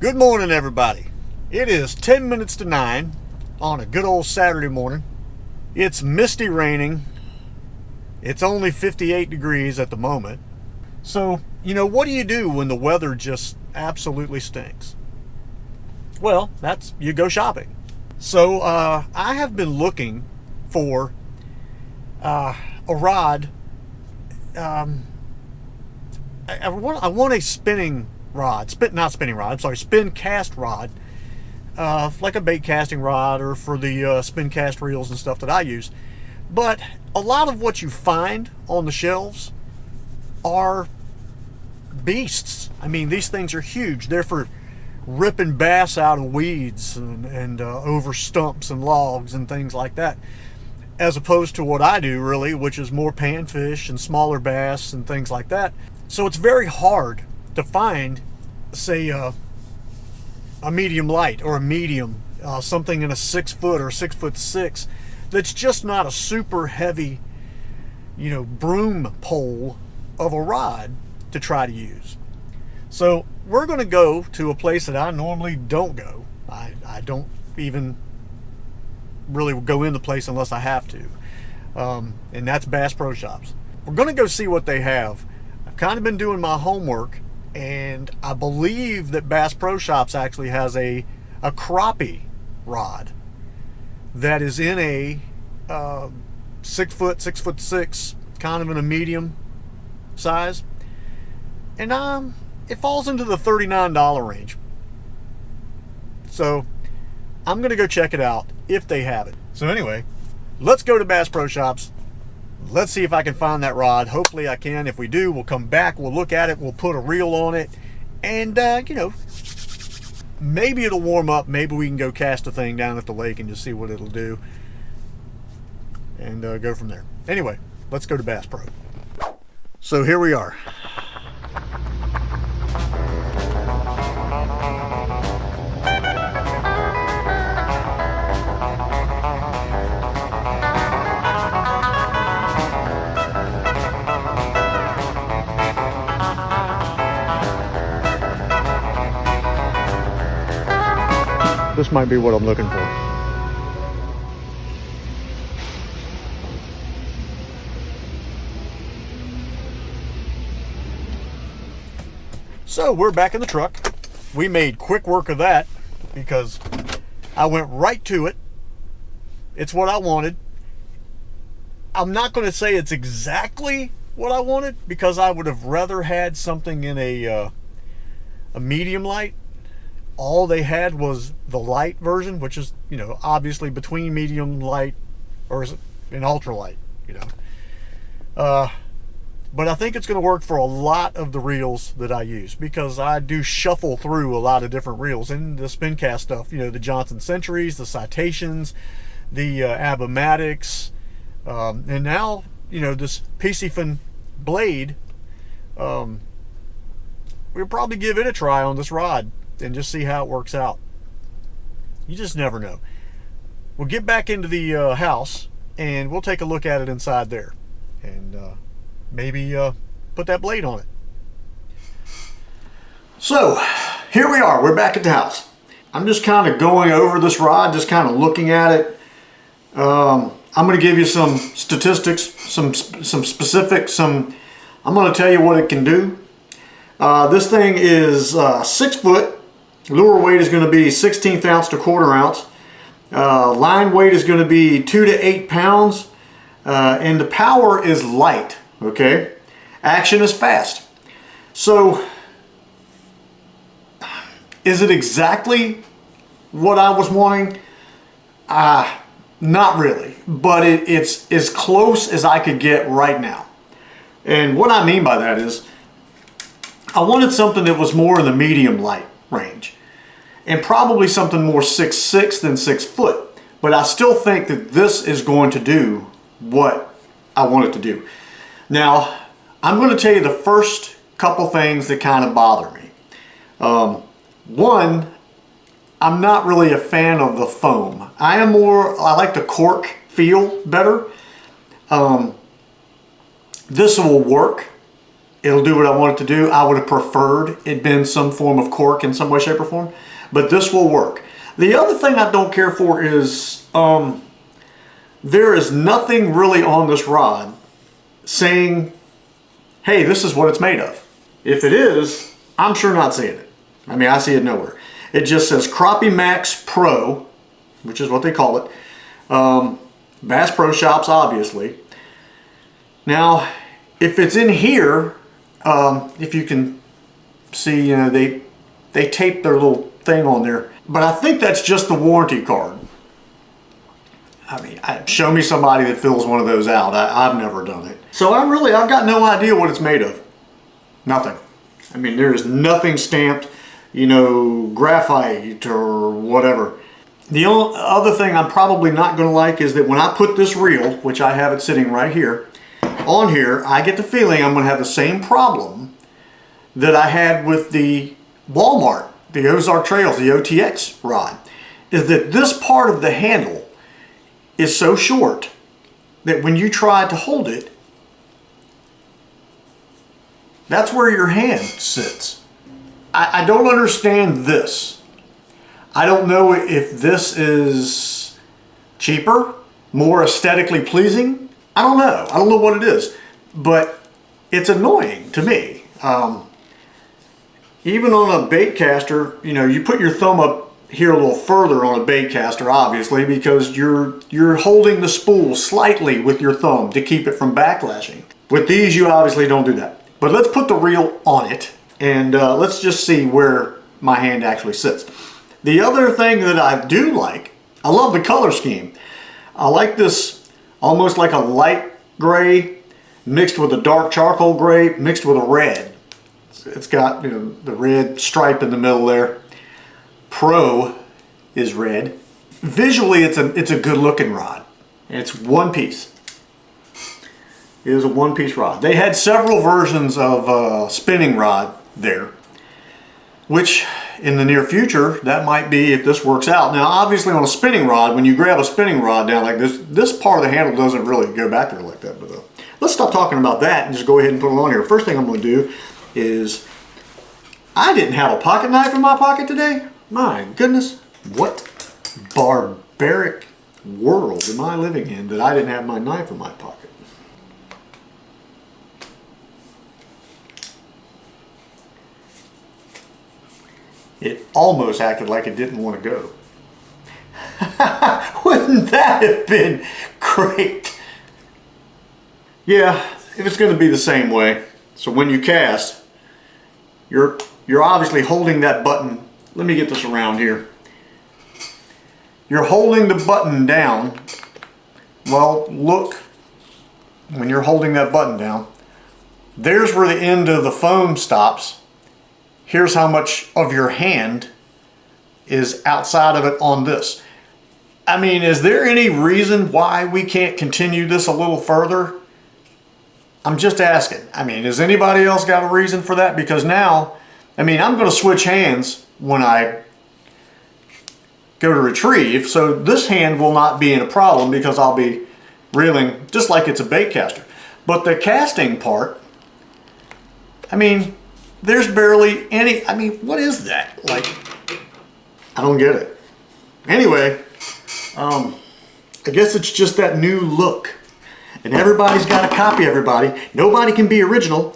Good morning, everybody. It is 10 minutes to 9 on a good old Saturday morning. It's misty raining. It's only 58 degrees at the moment. So, what do you do when the weather just absolutely stinks? Well, you go shopping. So, I have been looking for a rod. I want a spinning rod, spin cast rod, like a bait casting rod or for the spin cast reels and stuff that I use. But a lot of what you find on the shelves are beasts. I mean, these things are huge. They're for ripping bass out of weeds and over stumps and logs and things like that, as opposed to what I do really, which is more panfish and smaller bass and things like that. So it's very hard to find, say, a medium light or a medium, something in a 6 foot or 6'6", that's just not a super heavy, broom pole of a rod to try to use. So we're going to go to a place that I normally don't go. I don't even really go in the place unless I have to, and that's Bass Pro Shops. We're going to go see what they have. I've kind of been doing my homework, and I believe that Bass Pro Shops actually has a crappie rod that is in a 6 foot, 6'6", kind of in a medium size, and it falls into the $39 range. So I'm going to go check it out if they have it. So anyway, let's go to Bass Pro Shops. Let's see if I can find that rod. Hopefully I can. If we do, we'll come back, we'll look at it, we'll put a reel on it, and maybe it'll warm up. Maybe we can go cast a thing down at the lake and just see what it'll do, and go from there. Anyway, let's go to Bass Pro. So here we are. This might be what I'm looking for. So we're back in the truck. We made quick work of that because I went right to it. It's what I wanted. I'm not going to say it's exactly what I wanted because I would have rather had something in a medium light. All they had was the light version, which is, obviously between medium light or is it an ultralight, but I think it's going to work for a lot of the reels that I use because I do shuffle through a lot of different reels and the spin cast stuff, the Johnson Centuries, the Citations, the Abomatics, and now, this Piscifun Blade. We'll probably give it a try on this rod and just see how it works out. You just never know. We'll get back into the house and we'll take a look at it inside there and maybe put that blade on it. So here we are, we're back at the house. I'm just kind of going over this rod, just kind of looking at it. I'm going to give you some statistics, some specifics, I'm going to tell you what it can do. This thing is 6 foot. Lure weight is going to be 1/16 ounce to 1/4 ounce. Line weight is going to be 2 to 8 pounds. And the power is light, okay? Action is fast. So, is it exactly what I was wanting? Not really, but it's as close as I could get right now. And what I mean by that is, I wanted something that was more in the medium light range. And probably something more 6'6" than 6 foot. But I still think that this is going to do what I want it to do. Now, I'm going to tell you the first couple things that kind of bother me. One, I'm not really a fan of the foam. I like the cork feel better. This will work. It'll do what I want it to do. I would have preferred it been some form of cork in some way, shape, or form, but this will work. The other thing I don't care for is there is nothing really on this rod saying, hey, this is what it's made of. If it is, I'm sure not seeing it. I mean, I see it nowhere. It just says Crappie Max Pro, which is what they call it. Bass Pro Shops, obviously. Now, if it's in here, if you can see, you know, they tape their little thing on there. But I think that's just the warranty card. I mean, show me somebody that fills one of those out. I've never done it. So I've got no idea what it's made of. Nothing. I mean, there is nothing stamped, you know, graphite or whatever. The only other thing I'm probably not going to like is that when I put this reel, which I have it sitting right here, on here, I get the feeling I'm going to have the same problem that I had with the Walmart, the Ozark Trails, the OTX rod, is that this part of the handle is so short that when you try to hold it, that's where your hand sits. I don't understand this. I don't know if this is cheaper, more aesthetically pleasing. I don't know. I don't know what it is, but it's annoying to me. Even on a bait caster, you know, you put your thumb up here a little further on a bait caster, obviously, because you're holding the spool slightly with your thumb to keep it from backlashing. With these, you obviously don't do that. But let's put the reel on it, and let's just see where my hand actually sits. The other thing that I do like, I love the color scheme. I like this almost like a light gray mixed with a dark charcoal gray mixed with a red. It's got, you know, the red stripe in the middle there. Pro is red. Visually, it's a good looking rod. It's one piece. It is a one-piece rod. They had several versions of spinning rod there, which in the near future, that might be if this works out. Now, obviously on a spinning rod, when you grab a spinning rod down like this part of the handle doesn't really go back there like that. But let's stop talking about that and just go ahead and put it on here. First thing I'm going to do is, I didn't have a pocket knife in my pocket today. My goodness, what barbaric world am I living in that I didn't have my knife in my pocket? It almost acted like it didn't want to go. Wouldn't that have been great? Yeah, if it's going to be the same way. So when you cast, you're obviously holding that button. Let me get this around here. You're holding the button down. Well, look, when you're holding that button down, there's where the end of the foam stops. Here's how much of your hand is outside of it on this. I mean, is there any reason why we can't continue this a little further? I'm just asking. I mean, has anybody else got a reason for that? Because now, I mean, I'm going to switch hands when I go to retrieve, so this hand will not be in a problem because I'll be reeling just like it's a bait caster. But the casting part, I mean, there's barely any, I mean, what is that? Like, I don't get it. Anyway, I guess it's just that new look. And everybody's got to copy everybody. Nobody can be original.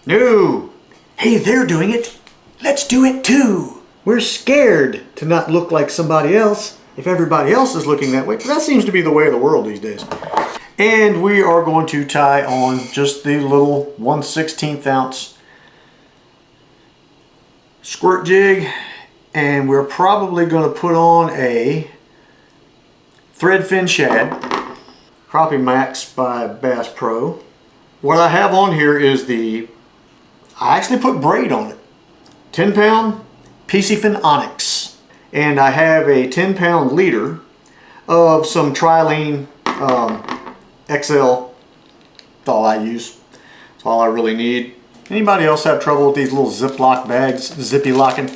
No. Hey, they're doing it. Let's do it too. We're scared to not look like somebody else if everybody else is looking that way. That seems to be the way of the world these days. And we are going to tie on just the little 1/16 ounce squirt jig, and we're probably going to put on a thread fin shad, Crappie Max by Bass Pro. What I have on here is I actually put braid on it, 10-pound Piscifun Onyx, and I have a 10-pound leader of some Trilene XL. That's all I use. That's all I really need. Anybody else have trouble with these little Ziploc bags, zippy locking?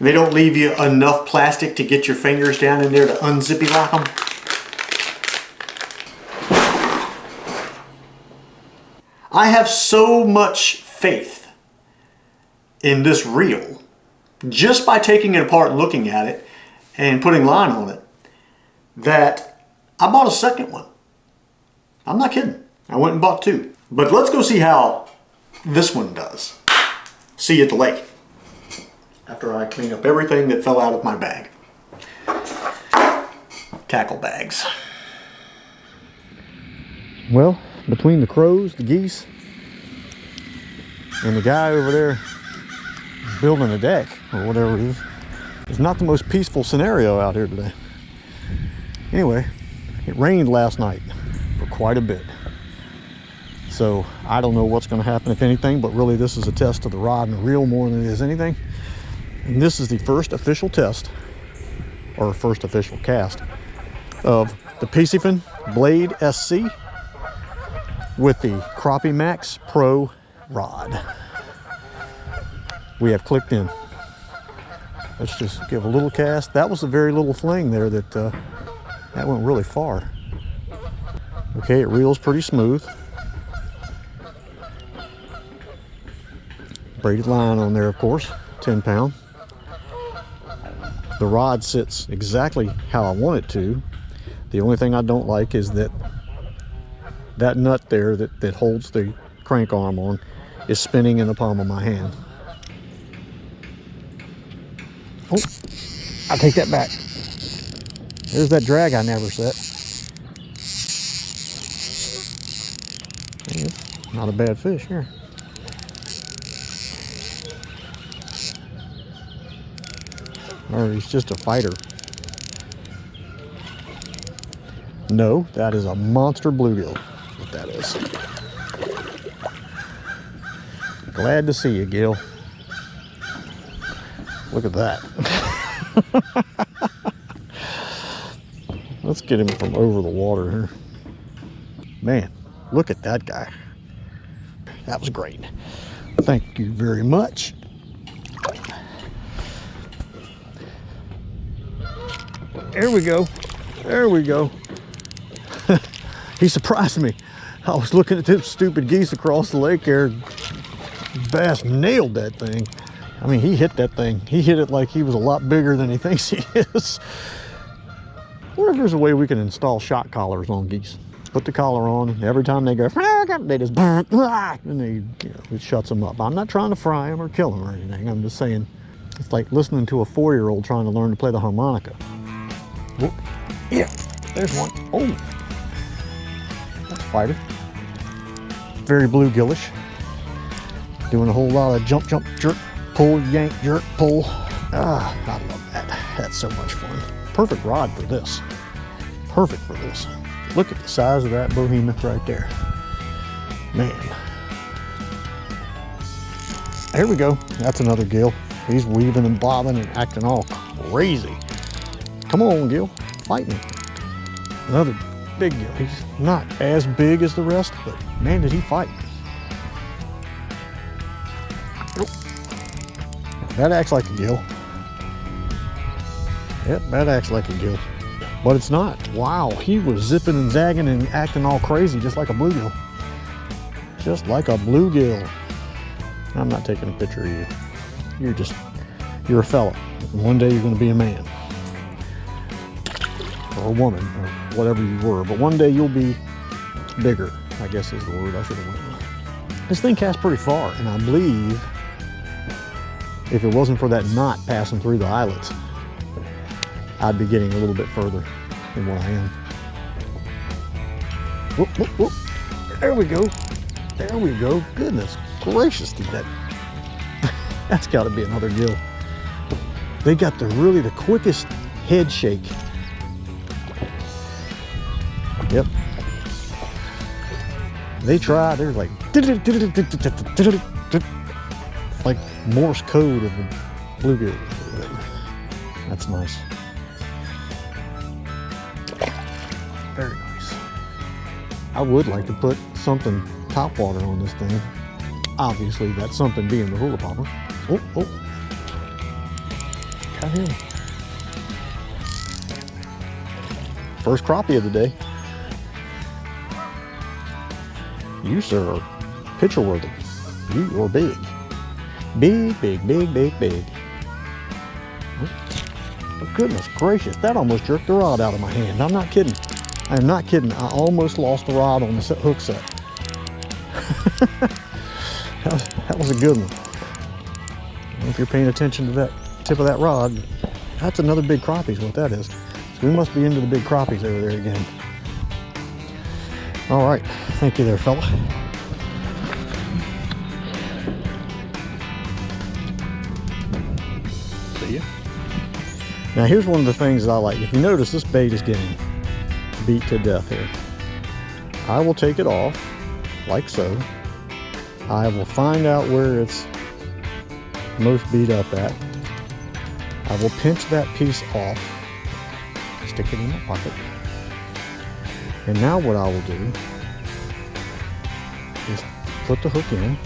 They don't leave you enough plastic to get your fingers down in there to unzippy lock them. I have so much faith in this reel just by taking it apart and looking at it and putting line on it that I bought a second one. I'm not kidding. I went and bought two. But let's go see how this one does. See you at the lake after I clean up everything that fell out of my bag. Tackle bags. Well, between the crows, the geese, and the guy over there building a deck or whatever it is, it's not the most peaceful scenario out here today. Anyway, it rained last night for quite a bit. So I don't know what's going to happen, if anything, but really this is a test of the rod and the reel more than it is anything. And this is the first official test, or first official cast, of the Piscifun Blade Sc with the Crappie Max Pro rod. We have clicked in. Let's just give a little cast. That was a very little fling there that went really far. Okay, it reels pretty smooth. Braided line on there, of course, 10 pound. The rod sits exactly how I want it to. The only thing I don't like is that nut there that holds the crank arm on is spinning in the palm of my hand. Oh, I take that back. There's that drag I never set. Not a bad fish here. Or he's just a fighter. No, that is a monster bluegill. What that is. Glad to see you, Gil. Look at that. Let's get him from over the water here. Man, look at that guy. That was great. Thank you very much. There we go. There we go. He surprised me. I was looking at them stupid geese across the lake there. Bass nailed that thing. I mean, he hit that thing. He hit it like he was a lot bigger than he thinks he is. I wonder if there's a way we can install shock collars on geese. Put the collar on, and every time they go, they just, and they, it shuts them up. I'm not trying to fry them or kill them or anything. I'm just saying, it's like listening to a 4-year-old trying to learn to play the harmonica. Whoop. Yeah, there's one. Oh, that's a fighter. Very bluegillish. Doing a whole lot of jump, jump, jerk, pull, yank, jerk, pull. Ah, I love that. That's so much fun. Perfect rod for this. Perfect for this. Look at the size of that behemoth right there. Man. There we go. That's another gill. He's weaving and bobbing and acting all crazy. Come on, Gil, fight me. Another big gill. He's not as big as the rest, but man, did he fight. That acts like a gill. Yep, that acts like a gill. But it's not. Wow, he was zipping and zagging and acting all crazy, just like a bluegill. Just like a bluegill. I'm not taking a picture of you. You're a fella. One day you're going to be a man. Or a woman, or whatever you were. But one day you'll be bigger, I guess is the word I should have went with. This thing casts pretty far, and I believe if it wasn't for that knot passing through the eyelets, I'd be getting a little bit further than what I am. Whoop, whoop, whoop. There we go. There we go. Goodness gracious, dude, that's got to be another gill. They got the quickest head shake. Yep. They try. They're like Morse code of the bluegill. That's nice. Very nice. I would like to put something topwater on this thing. Obviously, that's something being the hula popper. Oh, oh. Got him. First crappie of the day. You, sir, are Picture worthy. You are big. Big, big, big, big, big. Oh, goodness gracious, that almost jerked the rod out of my hand. I'm not kidding. I am not kidding. I almost lost the rod on the hook set. that was a good one. I don't know if you're paying attention to that tip of that rod. That's another big crappie is what that is. So we must be into the big crappies over there again. All right, thank you there, fella. See ya. Now here's one of the things that I like. If you notice, this bait is getting beat to death here. I will take it off, like so. I will find out where it's most beat up at. I will pinch that piece off, stick it in my pocket. And now what I will do is put the hook in,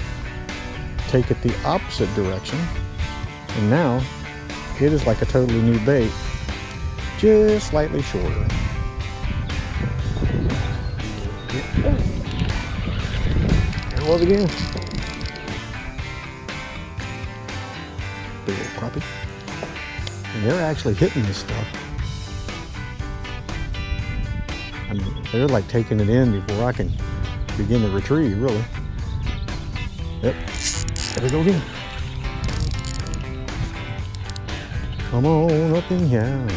take it the opposite direction, and now it is like a totally new bait, just slightly shorter. There it was again. Big old crappie. And they're actually hitting this stuff. I mean, they're like taking it in before I can begin to retrieve, really. Yep, there we go again. Come on up in here.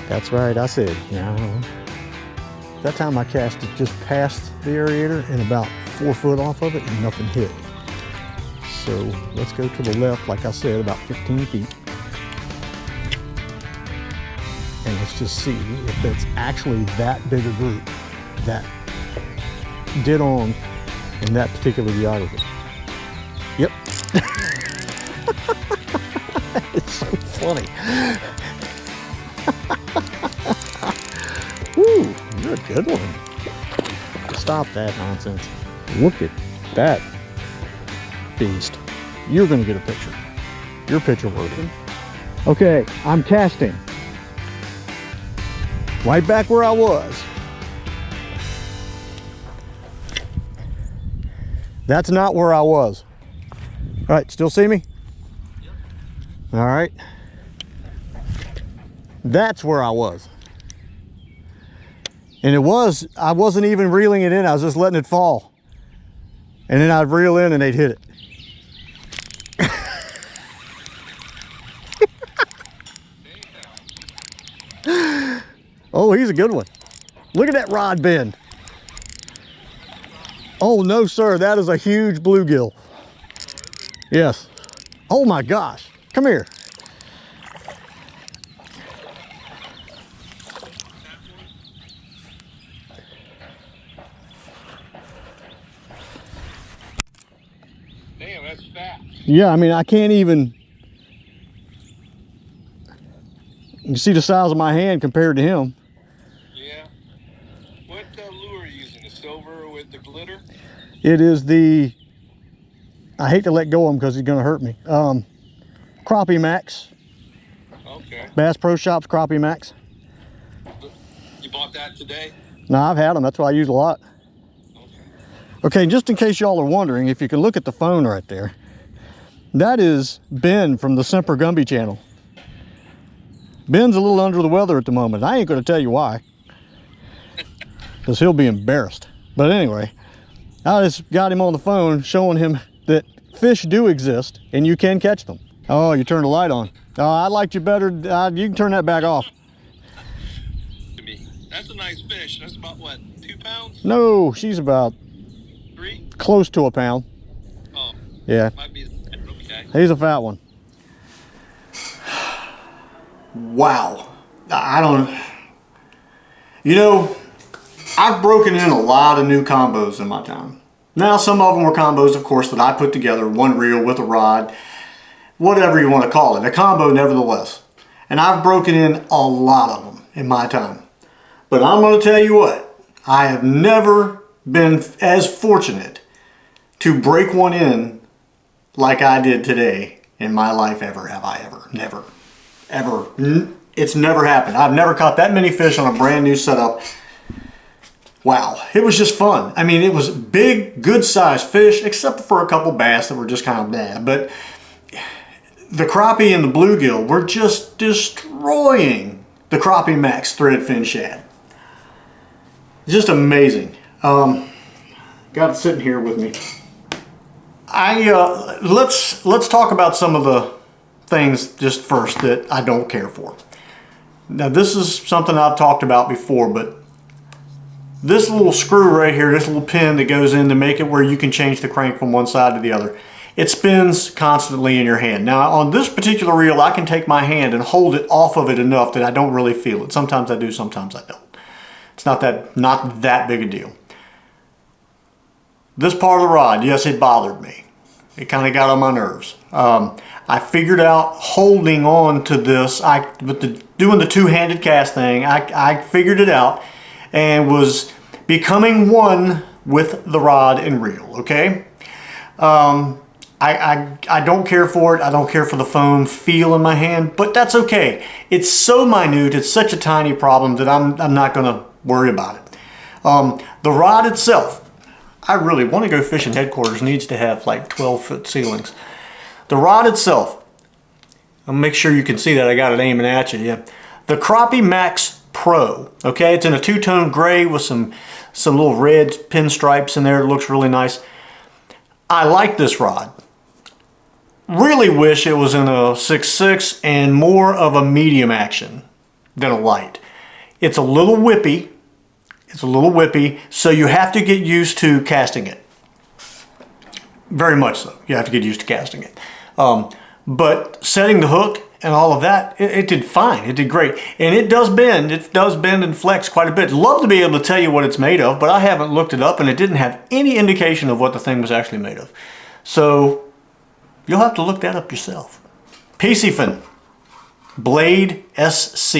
That's right, I said, yeah. That time I cast it just past the aerator and about 4 foot off of it and nothing hit. So let's go to the left, like I said, about 15 feet. And let's just see if it's actually that big a group that did on in that particular geography. Yep. It's so funny. Woo, you're a good one. Stop that nonsense. Look at that beast. You're gonna get a picture. You're picture worthy. Okay, I'm casting. Right back where I was. That's not where I was. All right, still see me? Yep. All right. That's where I was. And I wasn't even reeling it in, I was just letting it fall. And then I'd reel in and they'd hit it. Oh, he's a good one. Look at that rod bend. Oh no, sir, that is a huge bluegill. Yes. Oh my gosh, come here. Damn, that's fat. Yeah, I mean, I can't even. You see the size of my hand compared to him. Yeah. What lure are you using? The silver with the glitter? It is the, I hate to let go of him because he's going to hurt me. Crappie Max. Okay. Bass Pro Shops Crappie Max. You bought that today? No, I've had them. That's why I use a lot. Okay, just in case y'all are wondering, if you can look at the phone right there, that is Ben from the Semper Gumby channel. Ben's a little under the weather at the moment. I ain't going to tell you why, because he'll be embarrassed. But anyway, I just got him on the phone showing him that fish do exist and you can catch them. Oh, you turned the light on. Oh, I liked you better. You can turn that back off. That's a nice fish. That's about what, 2 pounds? No, she's about 3? close to a pound. Oh. Yeah. Might be okay. He's a fat one. Wow. I don't, you know, I've broken in a lot of new combos in my time. Now, some of them were combos, of course, that I put together, one reel with a rod, whatever you want to call it, a combo nevertheless. And I've broken in a lot of them in my time. But I'm going to tell you what, I have never been as fortunate to break one in like I did today in my life ever. Have I ever? Never. Ever. It's never happened. I've never caught that many fish on a brand new setup. wow, it was just fun. I mean, it was big, good sized fish, except for a couple bass that were just kind of bad. But the crappie and the bluegill were just destroying the Crappie Max thread fin shad. Just amazing. Got it sitting here with me. Let's talk about some of the things just first that I don't care for. Now this is something I've talked about before, but this little screw right here, this little pin that goes in to make it where you can change the crank from one side to the other, it spins constantly in your hand. Now on this particular reel, I can take my hand and hold it off of it enough that I don't really feel it. Sometimes I do, sometimes I don't. It's not that big a deal. This part of the rod, yes, it bothered me. It kind of got on my nerves. I figured out holding on to this, doing the two-handed cast thing, I figured it out and was becoming one with the rod and reel, okay? I don't care for it. I don't care for the foam feel in my hand, but that's okay. It's so minute, it's such a tiny problem that I'm not gonna worry about it. The rod itself, I really want to go fishing headquarters, needs to have like 12-foot ceilings. The rod itself, I'll make sure you can see that I got it aiming at you. Yeah. The Crappie Max Pro, okay, it's in a two-tone gray with some little red pinstripes in there. It looks really nice. I like this rod. Really wish it was in a 6.6 and more of a medium action than a light. It's a little whippy. It's a little whippy, so you have to get used to casting it. Very much so. You have to get used to casting it. But setting the hook and all of that, it did fine. It did great. And it does bend. It does bend and flex quite a bit. Love to be able to tell you what it's made of, but I haven't looked it up and it didn't have any indication of what the thing was actually made of. So you'll have to look that up yourself. Piscifun Blade Sc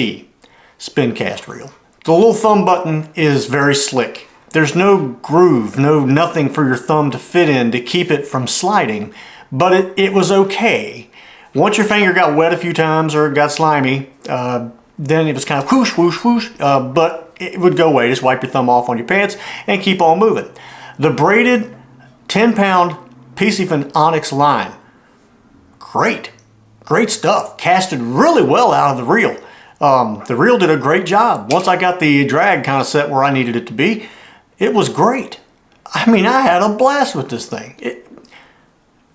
spin cast reel. The little thumb button is very slick. There's no groove, nothing for your thumb to fit in to keep it from sliding, but it was okay. Once your finger got wet a few times or it got slimy, then it was kind of whoosh, whoosh, whoosh, but it would go away. Just wipe your thumb off on your pants and keep on moving. The braided 10-pound Piscifun Onyx line, great stuff. Casted really well out of the reel. The reel did a great job. Once I got the drag kind of set where I needed it to be, it was great. I mean, I had a blast with this thing.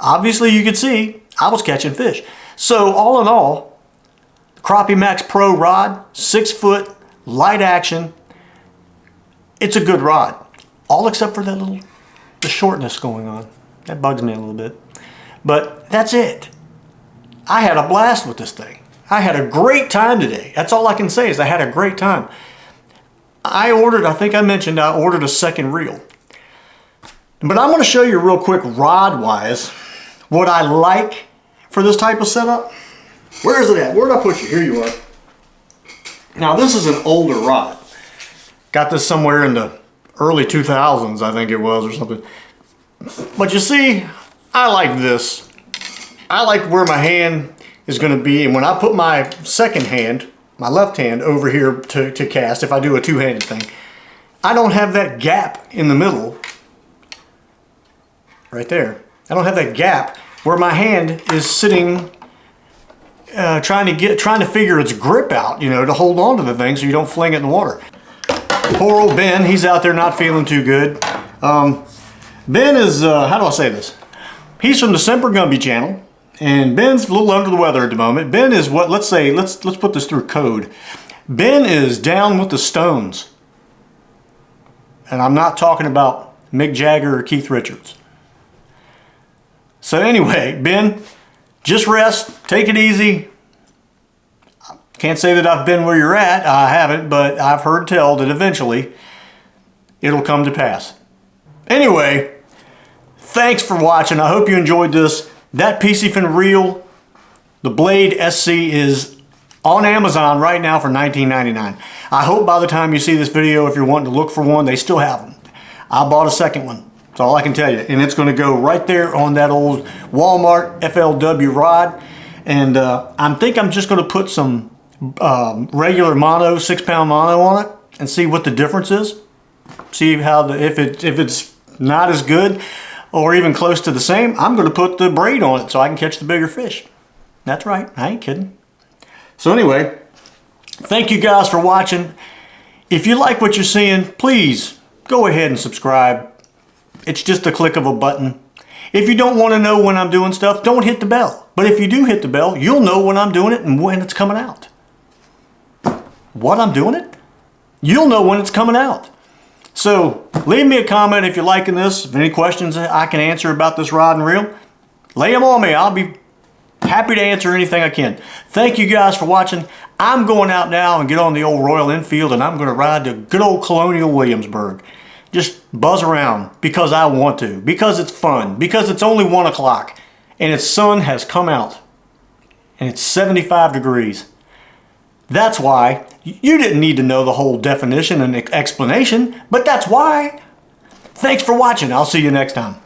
Obviously, you could see I was catching fish. So all in all, the Crappie Max Pro rod, 6-foot, light action. It's a good rod. All except for the shortness going on. That bugs me a little bit. But that's it. I had a blast with this thing. I had a great time today. That's all I can say is I had a great time. I think I mentioned I ordered a second reel. But I'm going to show you real quick rod-wise what I like for this type of setup. Where is it at? Where did I put you? Here you are. Now this is an older rod. Got this somewhere in the early 2000s, I think it was, or something. But you see, I like this. I like where my hand is going to be, and when I put my second hand, my left hand, over here to cast, if I do a two-handed thing, I don't have that gap in the middle, right there. I don't have that gap where my hand is sitting, trying to figure its grip out, you know, to hold on to the thing so you don't fling it in the water. Poor old Ben, he's out there not feeling too good. Ben is, how do I say this? He's from the Semper Gumby channel. And Ben's a little under the weather at the moment. Ben is what, let's put this through code. Ben is down with the Stones. And I'm not talking about Mick Jagger or Keith Richards. So anyway, Ben, just rest, take it easy. Can't say that I've been where you're at. I haven't, but I've heard tell that eventually it'll come to pass. Anyway, thanks for watching. I hope you enjoyed this. That Piscifun reel, the Blade SC, is on Amazon right now for $19.99. I hope by the time you see this video, if you're wanting to look for one, they still have them. I bought a second one. That's all I can tell you. And it's going to go right there on that old Walmart FLW rod. And I think I'm just going to put some regular mono, 6-pound mono on it and see what the difference is. see how if it's not as good or even close to the same, I'm going to put the braid on it so I can catch the bigger fish. That's right, I ain't kidding. So anyway, thank you guys for watching. If you like what you're seeing, please go ahead and subscribe. It's just a click of a button. If you don't want to know when I'm doing stuff, don't hit the bell. But if you do hit the bell, you'll know when I'm doing it and when it's coming out. What I'm doing it? You'll know when it's coming out. So leave me a comment if you're liking this. If any questions I can answer about this rod and reel, lay them on me. I'll be happy to answer anything I can. Thank you guys for watching. I'm going out now and get on the old Royal Enfield, and I'm going to ride to good old Colonial Williamsburg. Just buzz around because I want to, because it's fun, because it's only 1 o'clock and its sun has come out and it's 75 degrees. That's why. You didn't need to know the whole definition and explanation, but that's why. Thanks for watching. I'll see you next time.